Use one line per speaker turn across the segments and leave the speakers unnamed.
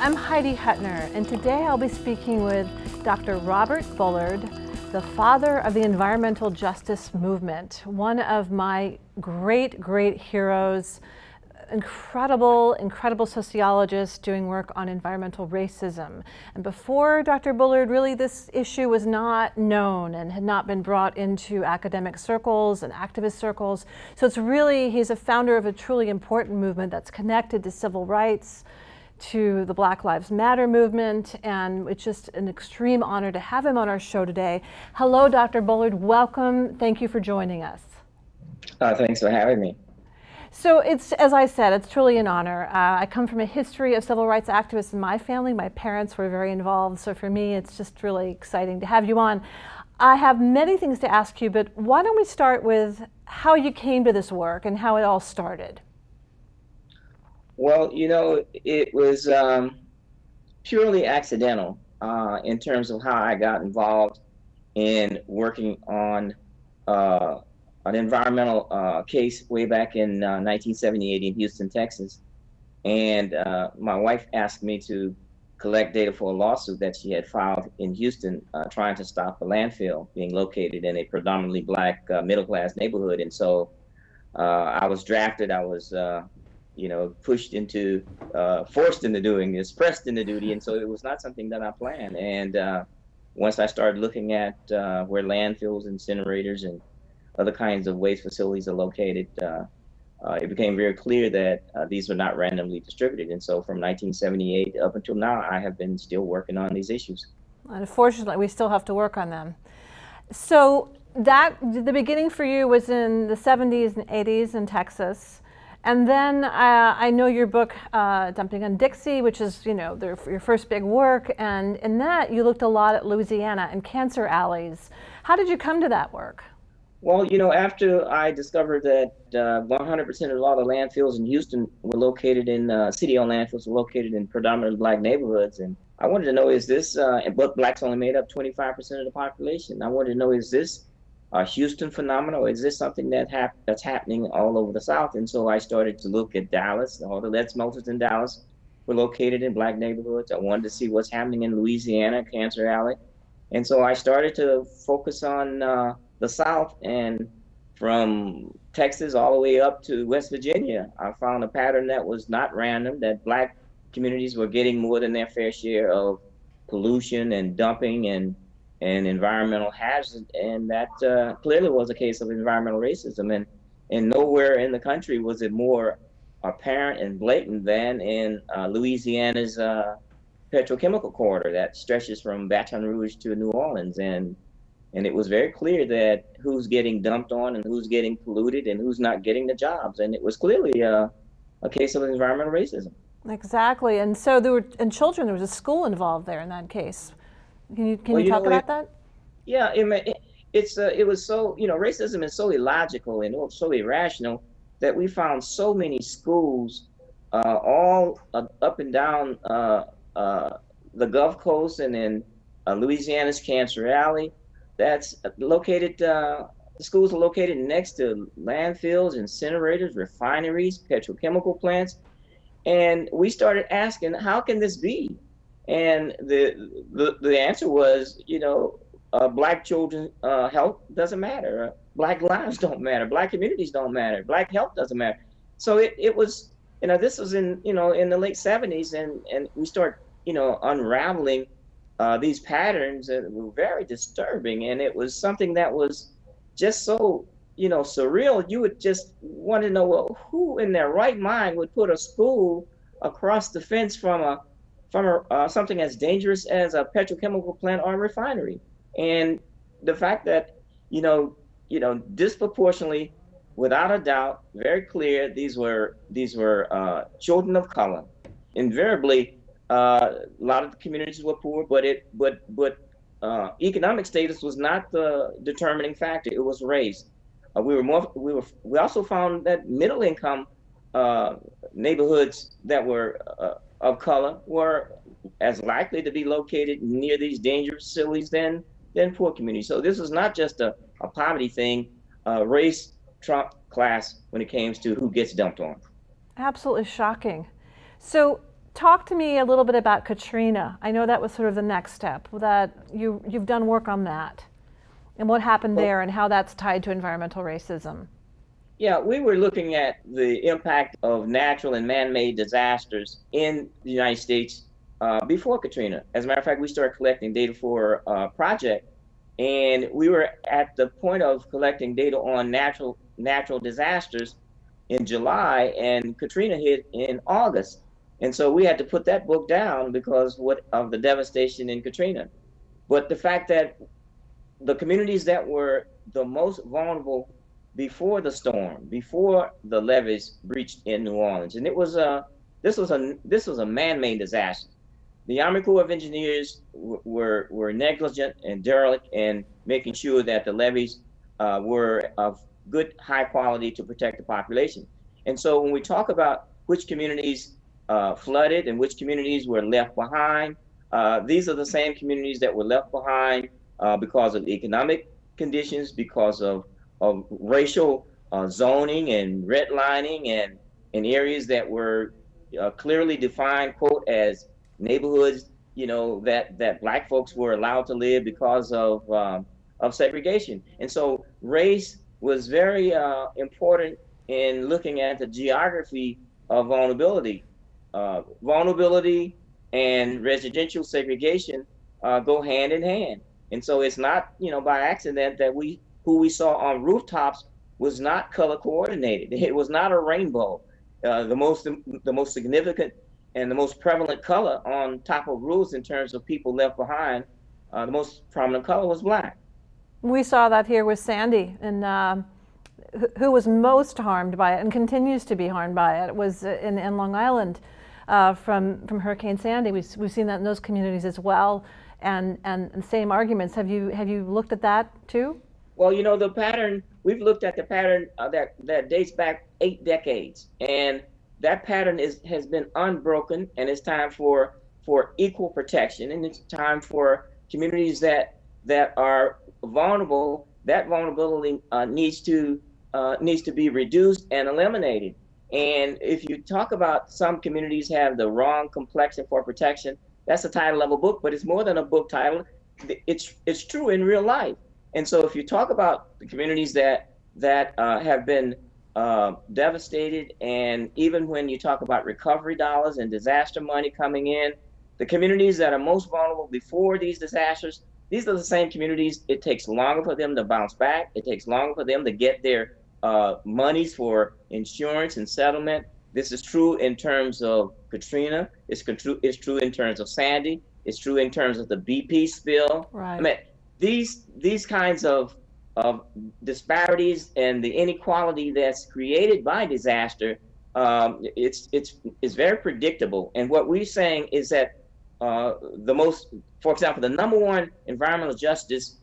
I'm Heidi Hutner, and today I'll be speaking with Dr. Robert Bullard, the father of the environmental justice movement, one of my great heroes, incredible sociologist doing work on environmental racism. And before Dr. Bullard, really this issue was not known and had not been brought into academic circles and activist circles. So he's a founder of a truly important movement that's connected to civil rights, to the Black Lives Matter movement, and it's just an extreme honor to have him on our show today. Hello, Dr. Bullard, welcome. Thank you for joining us.
Thanks for having me.
So it's, as I said, it's truly an honor. I come from a history of civil rights activists in my family. My parents were very involved, so for me it's just really exciting to have you on. I have many things to ask you, but why don't we start with how you came to this work and how it all started?
Well, it was purely accidental in terms of how I got involved in working on an environmental case way back in 1978 in Houston, Texas. And my wife asked me to collect data for a lawsuit that she had filed in Houston trying to stop a landfill being located in a predominantly Black middle-class neighborhood. And so I was drafted. I was pushed into, forced into doing this, pressed into duty. And so it was not something that I planned. And once I started looking at where landfills, incinerators, and other kinds of waste facilities are located, it became very clear that these were not randomly distributed. And so from 1978 up until now, I have been still working on these issues.
Unfortunately, we still have to work on them. So the beginning for you was in the 70s and 80s in Texas. And then I know your book, Dumping on Dixie, which is, your first big work. And in that, you looked a lot at Louisiana and cancer alleys. How did you come to that work?
Well, after I discovered that 100% of all the landfills in Houston were located in, city-owned landfills were located in predominantly Black neighborhoods. And I wanted to know, is this, but Blacks only made up 25% of the population. I wanted to know, is this a Houston phenomenon, or is this something that's happening all over the South? And so I started to look at Dallas. All the lead smelters in Dallas were located in Black neighborhoods. I wanted to see what's happening in Louisiana, Cancer Alley. And so I started to focus on the South, and from Texas all the way up to West Virginia, I found a pattern that was not random, that Black communities were getting more than their fair share of pollution and dumping and environmental hazards, and that clearly was a case of environmental racism. And nowhere in the country was it more apparent and blatant than in Louisiana's petrochemical corridor that stretches from Baton Rouge to New Orleans. And it was very clear that who's getting dumped on and who's getting polluted and who's not getting the jobs. And it was clearly a case of environmental racism.
Exactly. And so there was a school involved there in that case. Can you talk about that?
Yeah, it was so, racism is so illogical and so irrational that we found so many schools all up and down the Gulf Coast and in Louisiana's Cancer Alley. That's located, the schools are located next to landfills, incinerators, refineries, petrochemical plants. And we started asking, how can this be? And the answer was, Black children's health doesn't matter. Black lives don't matter. Black communities don't matter. Black health doesn't matter. So it was, this was in the late 70s, and we start, unraveling these patterns that were very disturbing. And it was something that was just so, surreal. You would just want to know, well, who in their right mind would put a school across the fence from something as dangerous as a petrochemical plant or a refinery? And the fact that, disproportionately, without a doubt, very clear, these were children of color. Invariably, a lot of the communities were poor, but economic status was not the determining factor. It was race. We also found that middle income neighborhoods that were of color were as likely to be located near these dangerous facilities than poor communities. So this was not just a poverty thing. Race trumped class when it came to who gets dumped on.
Absolutely shocking. So talk to me a little bit about Katrina. I know that was sort of the next step, that you've done work on that and what happened there and how that's tied to environmental racism.
Yeah, we were looking at the impact of natural and man-made disasters in the United States before Katrina. As a matter of fact, we started collecting data for a project, and we were at the point of collecting data on natural disasters in July, and Katrina hit in August. And so we had to put that book down because of the devastation in Katrina. But the fact that the communities that were the most vulnerable before the storm, before the levees breached in New Orleans, and this was a man-made disaster. The Army Corps of Engineers were negligent and derelict in making sure that the levees were of good, high quality to protect the population. And so when we talk about which communities flooded and which communities were left behind, these are the same communities that were left behind because of economic conditions, because of racial zoning and redlining, and in areas that were clearly defined, quote, as neighborhoods, that Black folks were allowed to live because of segregation. And so race was very important in looking at the geography of vulnerability. Vulnerability and residential segregation go hand in hand. And so it's not, by accident that who we saw on rooftops was not color coordinated. It was not a rainbow. The most significant and the most prevalent color on top of roofs in terms of people left behind, the most prominent color was Black.
We saw that here with Sandy, and who was most harmed by it and continues to be harmed by it was in Long Island from Hurricane Sandy. We've seen that in those communities as well, and same arguments. Have you looked at that too?
Well, the pattern, we've looked at the pattern that dates back 8 decades, and that pattern has been unbroken, and it's time for equal protection, and it's time for communities that are vulnerable. That vulnerability needs to be reduced and eliminated. And if you talk about some communities have the wrong complexion for protection, that's the title of a book, but it's more than a book title. It's true in real life. And so if you talk about the communities that have been devastated, and even when you talk about recovery dollars and disaster money coming in, the communities that are most vulnerable before these disasters, these are the same communities. It takes longer for them to bounce back. It takes longer for them to get their monies for insurance and settlement. This is true in terms of Katrina. It's true in terms of Sandy. It's true in terms of the BP spill.
Right.
I mean, these kinds of disparities and the inequality that's created by disaster, it's very predictable. And what we're saying is that for example, the number one environmental justice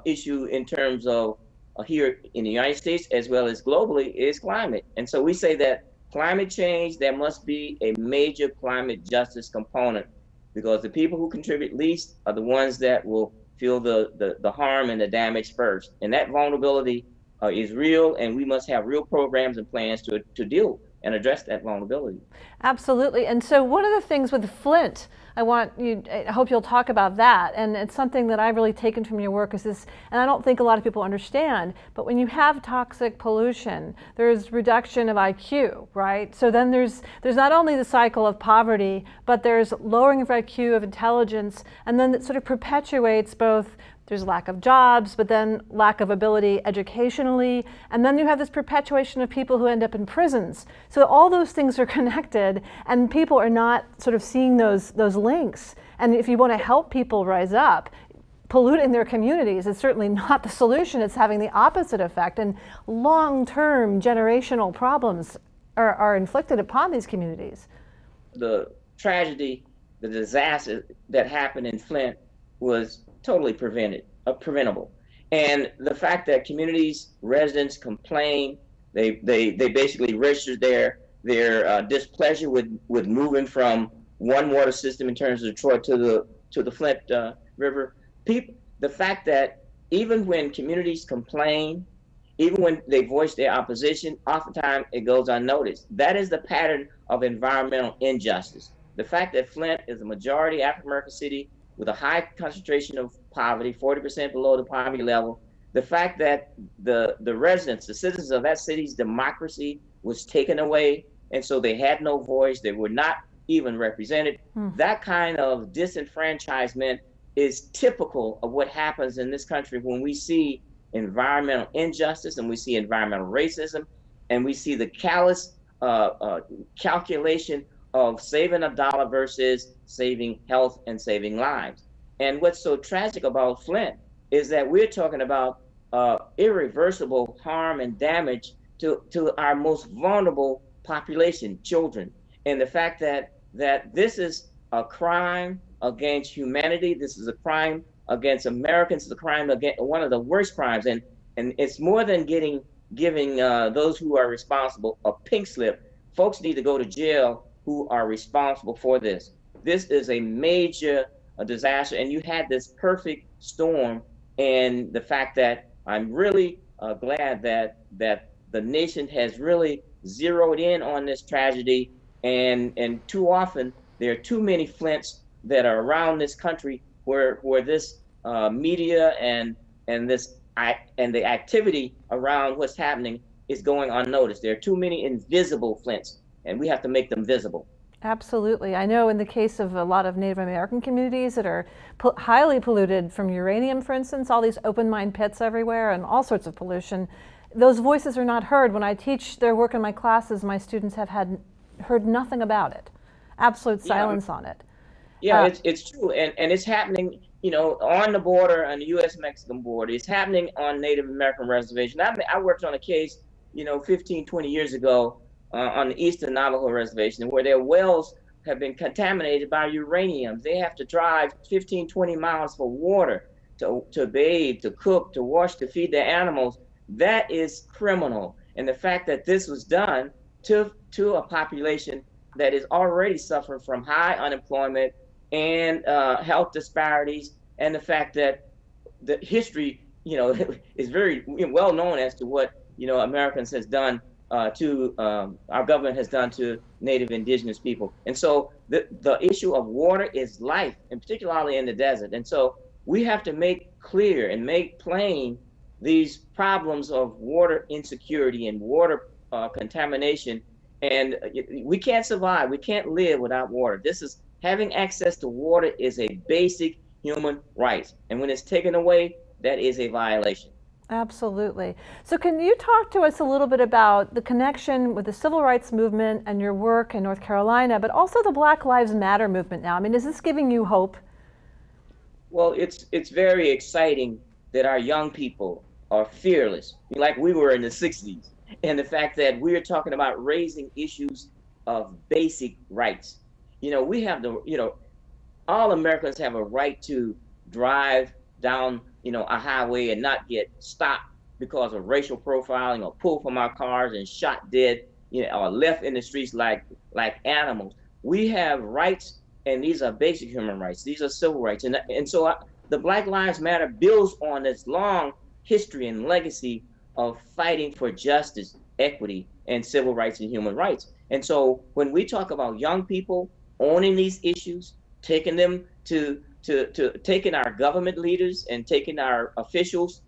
issue in terms of here in the United States as well as globally is climate. And so we say that climate change, there must be a major climate justice component, because the people who contribute least are the ones that will feel the harm and the damage first. And that vulnerability is real, and we must have real programs and plans to deal and address that vulnerability.
Absolutely. And so one of the things with Flint, I hope you'll talk about that, and it's something that I've really taken from your work is this, and I don't think a lot of people understand, but when you have toxic pollution, there's reduction of IQ, right? So then there's not only the cycle of poverty, but there's lowering of IQ, of intelligence, and then it sort of perpetuates both. There's lack of jobs, but then lack of ability educationally, and then you have this perpetuation of people who end up in prisons. So all those things are connected, and people are not sort of seeing those links. And if you want to help people rise up, polluting their communities is certainly not the solution. It's having the opposite effect, and long-term generational problems are inflicted upon these communities.
The tragedy, the disaster that happened in Flint was totally preventable. And the fact that communities, residents complain, they basically registered their displeasure with moving from one water system in terms of Detroit to the Flint River. The fact that even when communities complain, even when they voice their opposition, oftentimes it goes unnoticed. That is the pattern of environmental injustice. The fact that Flint is a majority African-American city with a high concentration of poverty, 40% below the poverty level, the fact that the residents, the citizens of that city's democracy was taken away, and so they had no voice, they were not even represented. That kind of disenfranchisement is typical of what happens in this country when we see environmental injustice and we see environmental racism and we see the callous calculation of saving a dollar versus saving health and saving lives. And what's so tragic about Flint is that we're talking about irreversible harm and damage to our most vulnerable population, children. And the fact that this is a crime against humanity, this is a crime against Americans, it's a crime against one of the worst crimes. And it's more than giving those who are responsible a pink slip. Folks need to go to jail who are responsible for this. This is a major disaster, and you had this perfect storm. And the fact that I'm really glad that the nation has really zeroed in on this tragedy, and too often there are too many Flints that are around this country where this media and the activity around what's happening is going unnoticed. There are too many invisible Flints, and we have to make them visible.
Absolutely. I know in the case of a lot of Native American communities that are highly polluted from uranium, for instance, all these open mine pits everywhere and all sorts of pollution, those voices are not heard. When I teach their work in my classes, my students have heard nothing about it. Absolute silence on it.
Yeah, it's true. And it's happening, on the border, on the U.S.-Mexican border. It's happening on Native American reservation. I worked on a case, 15, 20 years ago on the Eastern Navajo Reservation, where their wells have been contaminated by uranium. They have to drive 15, 20 miles for water to bathe, to cook, to wash, to feed their animals. That is criminal. And the fact that this was done to a population that is already suffering from high unemployment and health disparities, and the fact that the history, is very well known as to what, Americans has done our government has done to Native indigenous people. And so the issue of water is life, and particularly in the desert. And so we have to make clear and make plain these problems of water insecurity and water contamination. And we can't survive, we can't live without water. Having access to water is a basic human right. And when it's taken away, that is a violation.
Absolutely. So can you talk to us a little bit about the connection with the civil rights movement and your work in North Carolina, but also the Black Lives Matter movement now? I mean, is this giving you hope?
Well, it's very exciting that our young people are fearless, like we were in the 60s. And the fact that we're talking about raising issues of basic rights. We have all Americans have a right to drive down a highway and not get stopped because of racial profiling, or pulled from our cars and shot dead, or left in the streets like animals. We have rights, and these are basic human rights. These are civil rights. And so the Black Lives Matter builds on this long history and legacy of fighting for justice, equity, and civil rights and human rights. And so when we talk about young people owning these issues, taking them to taking our government leaders and taking our officials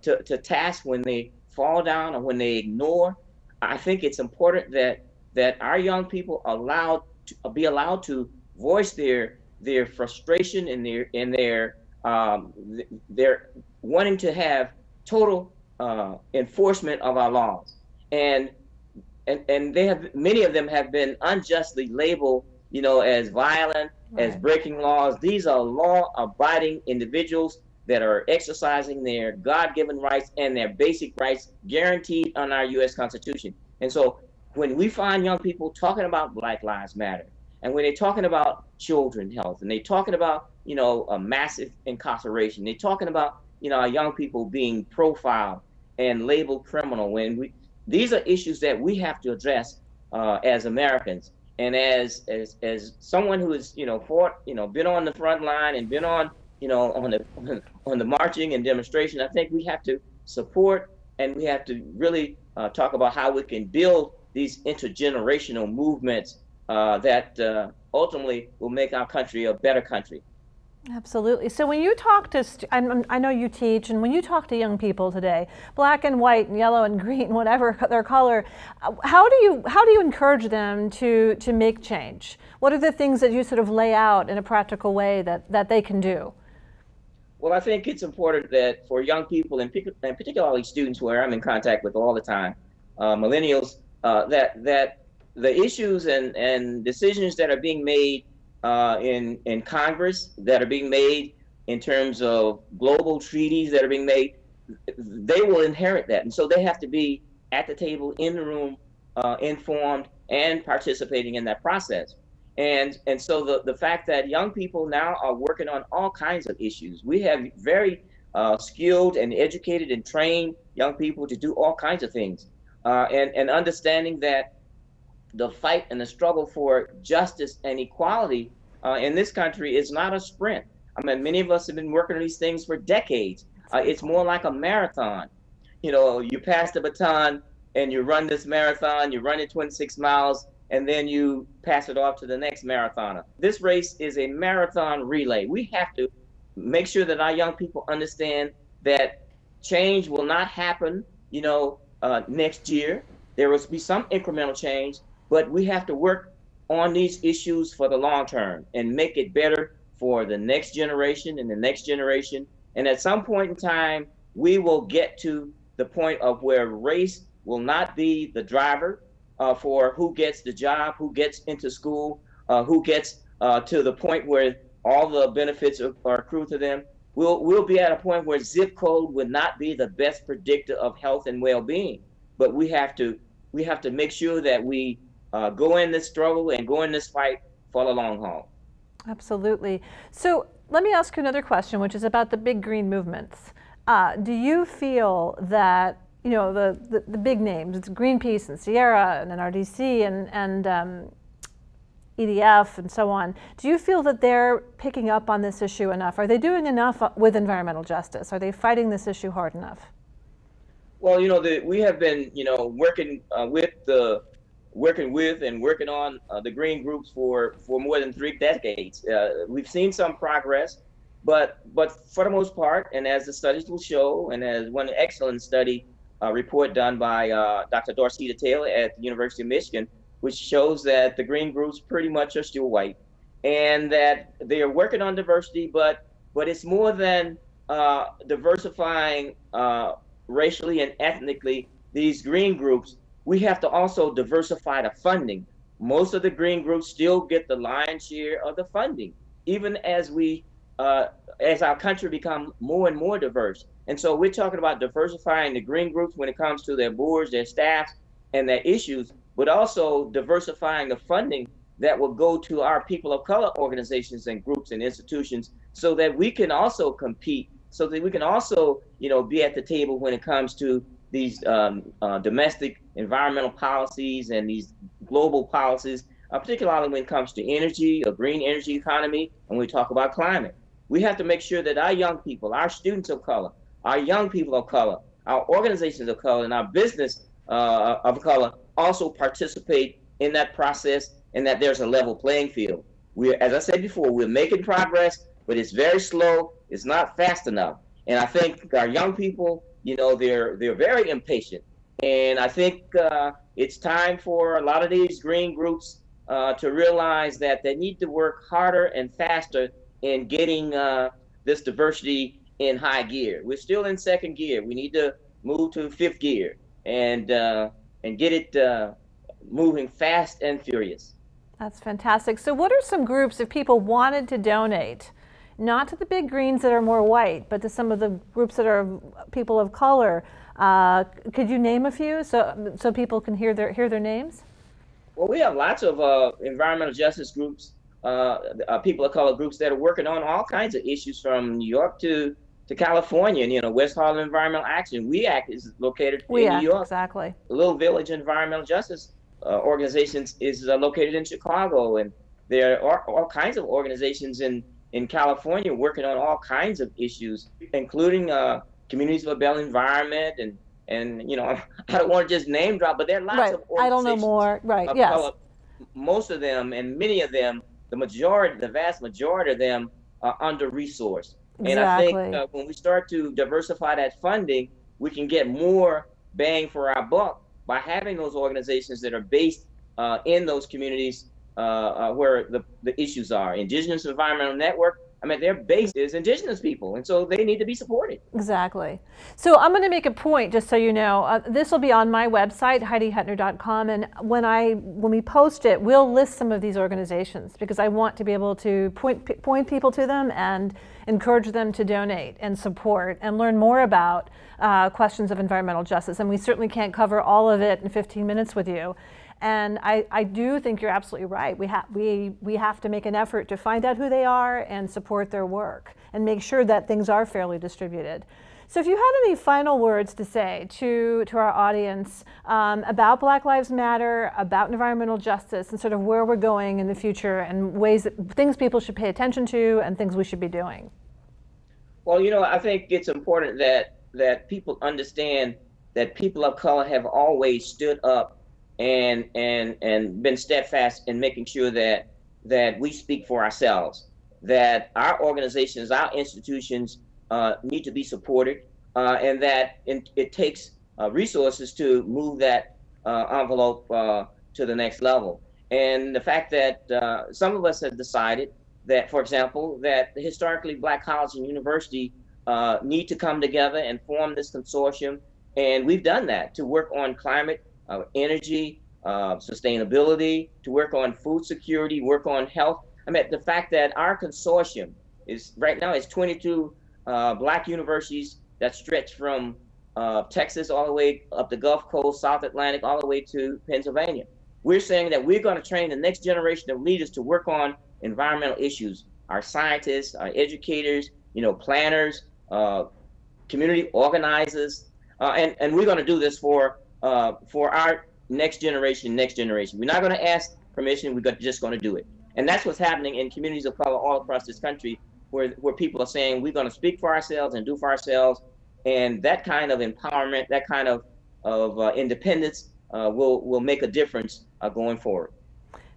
to task when they fall down or when they ignore, I think it's important that our young people be allowed to voice their frustration and their wanting to have total enforcement of our laws. And many of them have been unjustly labeled, as violent, as breaking laws. These are law-abiding individuals that are exercising their God-given rights and their basic rights guaranteed on our U.S. Constitution. And so when we find young people talking about Black Lives Matter, and when they're talking about children health, and they're talking about, a massive incarceration, they're talking about, our young people being profiled and labeled criminal, these are issues that we have to address as Americans. And as someone who has, fought, been on the front line and been on the marching and demonstration, I think we have to support, and we have to really talk about how we can build these intergenerational movements that ultimately will make our country a better country.
Absolutely. So when you talk to, I know you teach, and when you talk to young people today, black and white and yellow and green, whatever their color, how do you encourage them to make change? What are the things that you sort of lay out in a practical way that they can do?
Well, I think it's important that for young people, and particularly students who I'm in contact with all the time, millennials, that the issues and decisions that are being made in Congress, that are being made in terms of global treaties that are being made, they will inherit that. And so they have to be at the table, in the room, informed and participating in that process. And so the fact that young people now are working on all kinds of issues. We have very skilled and educated and trained young people to do all kinds of things. And understanding that the fight and the struggle for justice and equality in this country is not a sprint. I mean, many of us have been working on these things for decades. It's more like a marathon. You know, you pass the baton and you run this marathon, you run it 26 miles, and then you pass it off to the next marathoner. This race is a marathon relay. We have to make sure that our young people understand that change will not happen, next year. There will be some incremental change, but we have to work on these issues for the long term and make it better for the next generation and the next generation. And at some point in time, we will get to the point of where race will not be the driver for who gets the job, who gets into school, who gets to the point where all the benefits are accrued to them. We'll be at a point where zip code would not be the best predictor of health and well-being. But we have to make sure that we go in this struggle and go in this fight for the long haul.
Absolutely. So let me ask you another question, which is about the big green movements. Do you feel that the big names, it's Greenpeace and Sierra and NRDC and EDF and so on, do you feel that they're picking up on this issue enough? Are they doing enough with environmental justice? Are they fighting this issue hard enough?
Well, we have been, working with and working on the green groups for more than 3 decades. We've seen some progress, but for the most part, and as the studies will show, and as one excellent study report done by Dr. Dorceta Taylor at the University of Michigan, which shows that the green groups pretty much are still white, and that they are working on diversity, but it's more than diversifying racially and ethnically these green groups. We have to also diversify the funding. Most of the green groups still get the lion's share of the funding, even as as our country becomes more and more diverse. And so we're talking about diversifying the green groups when it comes to their boards, their staffs, and their issues, but also diversifying the funding that will go to our people of color organizations and groups and institutions, so that we can also compete, so that we can also, be at the table when it comes to these domestic environmental policies and these global policies, particularly when it comes to energy, a green energy economy, and we talk about climate. We have to make sure that our young people, our students of color, our young people of color, our organizations of color, and our business of color also participate in that process, and that there's a level playing field. As I said before, we're making progress, but it's very slow. It's not fast enough. And I think our young people, they're very impatient. And I think it's time for a lot of these green groups to realize that they need to work harder and faster in getting this diversity in high gear. We're still in second gear. We need to move to fifth gear and get it moving fast and furious.
That's fantastic. So what are some groups, if people wanted to donate, not to the big greens that are more white, but to some of the groups that are people of color, could you name a few so people can hear their names?
Well, we have lots of environmental justice groups, people of color groups that are working on all kinds of issues, from New York to California. West Harlem Environmental Action, We Act, is located in New York.
Exactly.
Little Village Environmental Justice organizations is located in Chicago, and there are all kinds of organizations in California working on all kinds of issues, including Communities for a Better Environment, and I don't want to just name drop, but there are lots of organizations.
I don't know more. Right. Yes.
most of them and many of them, the vast majority of them are under-resourced. And I think
Exactly.
when we start to diversify that funding, we can get more bang for our buck by having those organizations that are based in those communities where the issues are. Indigenous Environmental Network, I mean, their base is indigenous people, and so they need to be supported.
Exactly. So I'm going to make a point, just so you know. This will be on my website, HeidiHutner.com, and when we post it, we'll list some of these organizations because I want to be able to point people to them and encourage them to donate and support and learn more about questions of environmental justice. And we certainly can't cover all of it in 15 minutes with you. And I do think you're absolutely right. We have to make an effort to find out who they are and support their work and make sure that things are fairly distributed. So if you had any final words to say to our audience about Black Lives Matter, about environmental justice, and sort of where we're going in the future and things people should pay attention to and things we should be doing.
Well, I think it's important that people understand that people of color have always stood up and been steadfast in making sure that we speak for ourselves, that our organizations, our institutions need to be supported, and that it takes resources to move that envelope to the next level. And the fact that some of us have decided that, for example, that the historically Black colleges and university need to come together and form this consortium, and we've done that to work on climate, energy, sustainability, to work on food security, work on health. I mean, the fact that our consortium is right now is 22 Black universities that stretch from Texas all the way up the Gulf Coast, South Atlantic, all the way to Pennsylvania. We're saying that we're going to train the next generation of leaders to work on environmental issues. Our scientists, our educators, planners, community organizers, and we're going to do this for our next generation. We're not going to ask permission. We're just going to do it. And that's what's happening in communities of color all across this country, where people are saying we're going to speak for ourselves and do for ourselves. And that kind of empowerment, that kind of independence will make a difference going forward.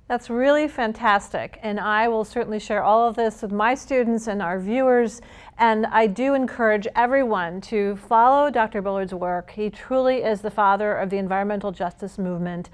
That's really fantastic, and I will certainly share all of this with my students and our viewers, and I do encourage everyone to follow Dr. Bullard's work. He truly is the father of the environmental justice movement,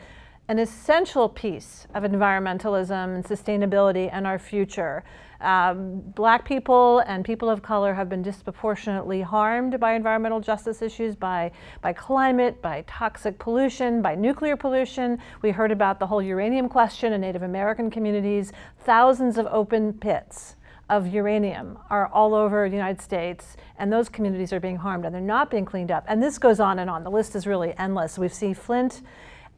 an essential piece of environmentalism and sustainability and our future. Black people and people of color have been disproportionately harmed by environmental justice issues, by climate, by toxic pollution, by nuclear pollution. We heard about the whole uranium question in Native American communities. Thousands of open pits of uranium are all over the United States, and those communities are being harmed and they're not being cleaned up. And this goes on and on. The list is really endless. We've seen Flint.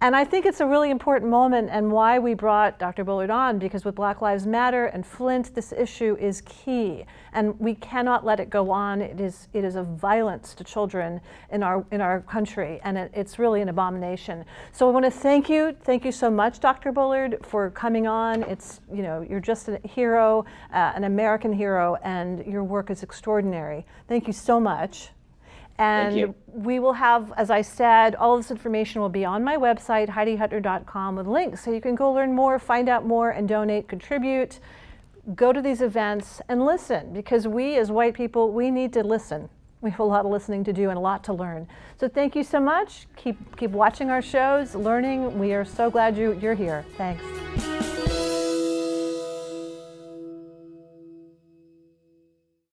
And I think it's a really important moment, and why we brought Dr. Bullard on, because with Black Lives Matter and Flint, this issue is key, and we cannot let it go on. It is a violence to children in our country, and it's really an abomination. So I want to thank you so much, Dr. Bullard, for coming on. You're just a hero, an American hero, and your work is extraordinary. Thank you so much. And we will have, as I said, all of this information will be on my website, HeidiHutner.com, with links so you can go learn more, find out more, and donate, contribute, go to these events, and listen, because we as white people, we need to listen. We have a lot of listening to do and a lot to learn. So thank you so much. Keep watching our shows, learning. We are so glad you're here. Thanks.